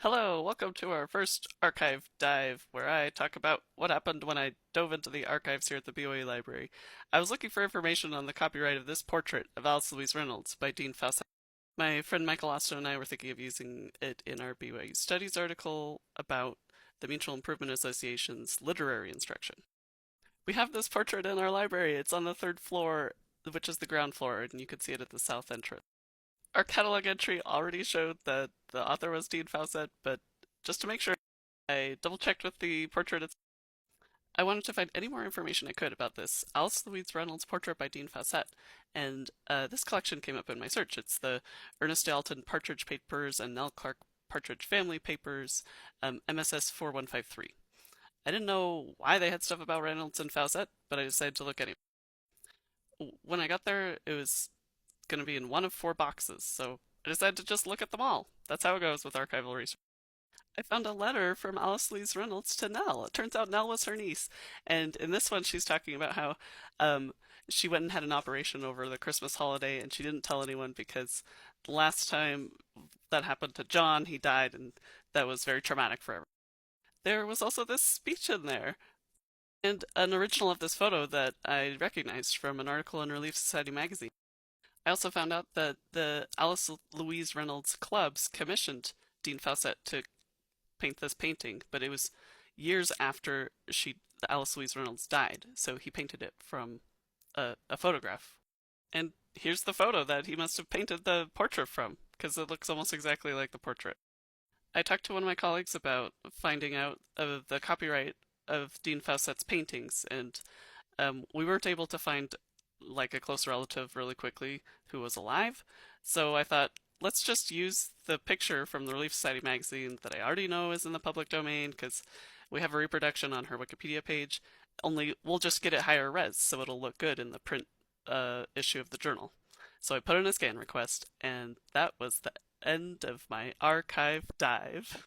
Hello, welcome to our first archive dive, where I talk about what happened when I dove into the archives here at the BOE Library. I was looking for information on the copyright of this portrait of Alice Louise Reynolds by Dean Fawcett. My friend Michael Austin and I were thinking of using it in our BYU Studies article about the Mutual Improvement Association's literary instruction. We have this portrait in our library. It's on the third floor, which is the ground floor, and you can see it at the south entrance. Our catalog entry already showed that the author was Dean Fawcett, but just to make sure, I double checked with the portrait. I wanted to find any more information I could about this Alice Louise Reynolds portrait by Dean Fawcett, and this collection came up in my search. It's the Ernest Dalton Partridge Papers and Nell Clark Partridge Family Papers, MSS 4153. I didn't know why they had stuff about Reynolds and Fawcett, but I decided to look anyway. When I got there, it was going to be in one of four boxes, so I decided to just look at them all. That's how it goes with archival research. I found a letter from Alice Louise Reynolds to Nell. It turns out Nell was her niece. And in this one, she's talking about how she went and had an operation over the Christmas holiday and she didn't tell anyone because the last time that happened to John, he died, and that was very traumatic for everyone. There was also this speech in there and an original of this photo that I recognized from an article in Relief Society magazine. I also found out that the Alice Louise Reynolds clubs commissioned Dean Fawcett to paint this painting, but it was years after Alice Louise Reynolds died, so he painted it from a photograph. And here's the photo that he must have painted the portrait from, because it looks almost exactly like the portrait. I talked to one of my colleagues about finding out of the copyright of Dean Fawcett's paintings, and we weren't able to find like a close relative really quickly who was alive. So I thought, let's just use the picture from the Relief Society magazine that I already know is in the public domain because we have a reproduction on her Wikipedia page. Only we'll just get it higher res so it'll look good in the print issue of the journal. So I put in a scan request, and that was the end of my archive dive.